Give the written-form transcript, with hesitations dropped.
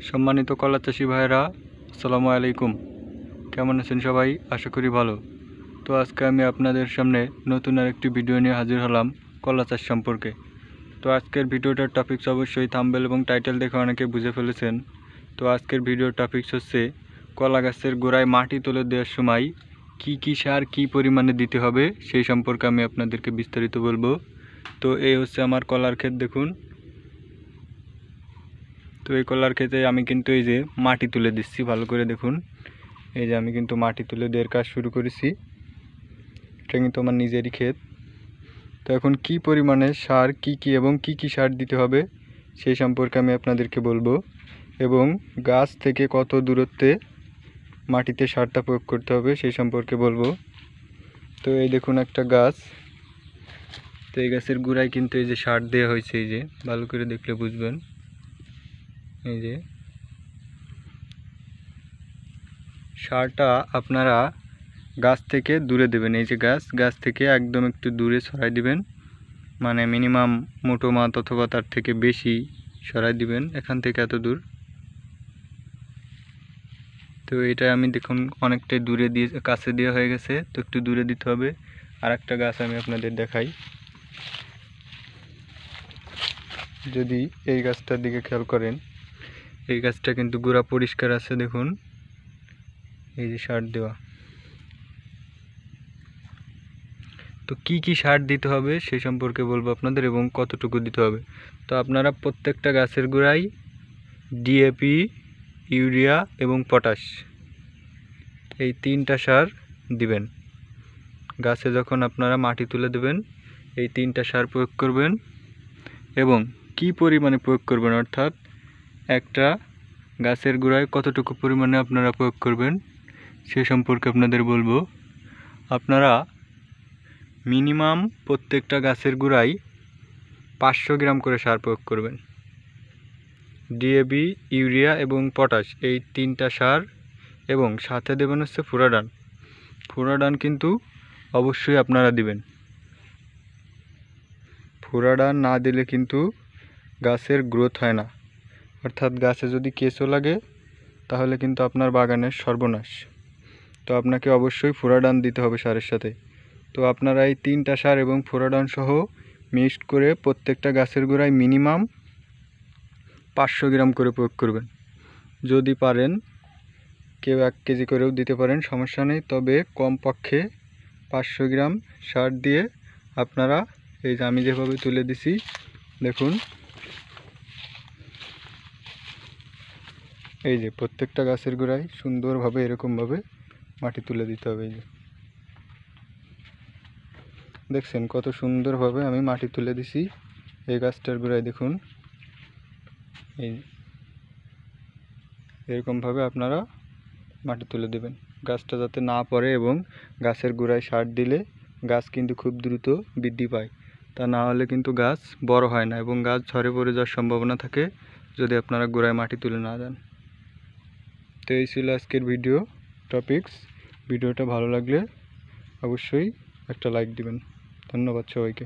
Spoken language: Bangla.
সম্মানিত কলা চাষি ভাইরা, আসসালামু আলাইকুম। কেমন আছেন সবাই? আশা করি ভালো। তো আজকে আমি আপনাদের সামনে নতুন আরেকটি ভিডিও নিয়ে হাজির হলাম কলা চাষ সম্পর্কে। তো আজকের ভিডিওটার টপিকস অবশ্যই থাম্বনেল এবং টাইটেল দেখে অনেকে বুঝে ফেলেছেন। তো আজকের ভিডিওর টপিকস হচ্ছে কলা গাছের গোড়ায় মাটি তুলে দেওয়ার সময় কি সার কী পরিমাণে দিতে হবে সেই সম্পর্কে আমি আপনাদেরকে বিস্তারিত বলবো। তো এই হচ্ছে আমার কলার ক্ষেত, দেখুন। তো এই কলার ক্ষেতে আমি কিন্তু এই যে মাটি তুলে দিচ্ছি, ভালো করে দেখুন। এই যে আমি কিন্তু মাটি তুলে দেওয়ার কাজ শুরু করেছি। এটা কিন্তু আমার নিজেরই ক্ষেত। তো এখন কি পরিমাণে সার কি এবং কি সার দিতে হবে সেই সম্পর্কে আমি আপনাদেরকে বলবো, এবং গাছ থেকে কত দূরত্বে মাটিতে সারটা প্রয়োগ করতে হবে সেই সম্পর্কে বলবো। তো এই দেখুন একটা গাছ, তো এই গাছের গোড়ায় কিন্তু এই যে সার দেওয়া হয়েছে, এই যে ভালো করে দেখলে বুঝবেন। এই যে সারটা আপনারা গাছ থেকে দূরে দেবেন। এই যে গাছ থেকে একদম একটু দূরে সরাই দিবেন, মানে মিনিমাম মুঠো মাথা অথবা তার থেকে বেশি সরাই দিবেন, এখান থেকে এত দূর। তো এটা আমি দেখুন অনেকটাই দূরে দিয়ে কাছে দেওয়া হয়ে গেছে, তো একটু দূরে দিতে হবে। আর একটা গাছ আমি আপনাদের দেখাই, যদি এই গাছটার দিকে খেয়াল করেন, এই গাছটা কিন্তু গোড়া পরিষ্কার আছে, দেখুন। এই যে সার দেওয়া। তো কি সার দিতে হবে সেই সম্পর্কে বলবো আপনাদের, এবং কতটুকু দিতে হবে। তো আপনারা প্রত্যেকটা গাছের গোড়ায় ডিএপি, ইউরিয়া এবং পটাশ, এই তিনটা সার দিবেন। গাছে যখন আপনারা মাটি তুলে দেবেন এই তিনটা সার প্রয়োগ করবেন, এবং কি পরিমাণে প্রয়োগ করবেন, অর্থাৎ একটা গাছের গোড়ায় কতটুকু পরিমাণে আপনারা প্রয়োগ করবেন সে সম্পর্কে আপনাদের বলবো। আপনারা মিনিমাম প্রত্যেকটা গাছের গোড়ায় 500 গ্রাম করে সার প্রয়োগ করবেন। ডিএপি, ইউরিয়া এবং পটাশ, এই তিনটা সার, এবং সাথে দেবেন হচ্ছে ফুরাডান কিন্তু অবশ্যই আপনারা দিবেন। ফুরাডান না দিলে কিন্তু গাছের গ্রোথ হয় না, অর্থাৎ গাছে যদি কেঁচো লাগে তাহলে কিন্তু আপনার বাগানের সর্বনাশ। তো আপনাকে অবশ্যই ফুরাডান দিতে হবে সারের সাথে। তো আপনারা এই তিনটা সার এবং ফুরাডান সহ মিক্সড করে প্রত্যেকটা গাছের গোড়ায় মিনিমাম 500 গ্রাম করে প্রয়োগ করবেন। যদি পারেন কেউ 1 কেজি করেও দিতে পারেন, সমস্যা নেই। তবে কমপক্ষে 500 গ্রাম সার দিয়ে আপনারা, এই যে আমি যেভাবে তুলে দিছি দেখুন, এই যে প্রত্যেকটা গাছের গোড়ায় সুন্দরভাবে এরকমভাবে মাটি তুলে দিতে হবে। এই যে দেখছেন কত সুন্দরভাবে আমি মাটি তুলে দিছি এই গাছটার গোড়ায়, দেখুন। এই এরকমভাবে আপনারা মাটি তুলে দেবেন, গাছটা যাতে না পড়ে, এবং গাছের গোড়ায় সার দিলে গাছ কিন্তু খুব দ্রুত বৃদ্ধি পায়। তা না হলে কিন্তু গাছ বড় হয় না, এবং গাছ ঝরে পড়ে যাওয়ার সম্ভাবনা থাকে যদি আপনারা গোড়ায় মাটি তুলে না দেন। তো এই ছিল আজকের ভিডিও টপিকস। ভিডিওটা ভালো লাগলে অবশ্যই একটা লাইক দিবেন। ধন্যবাদ সবাইকে।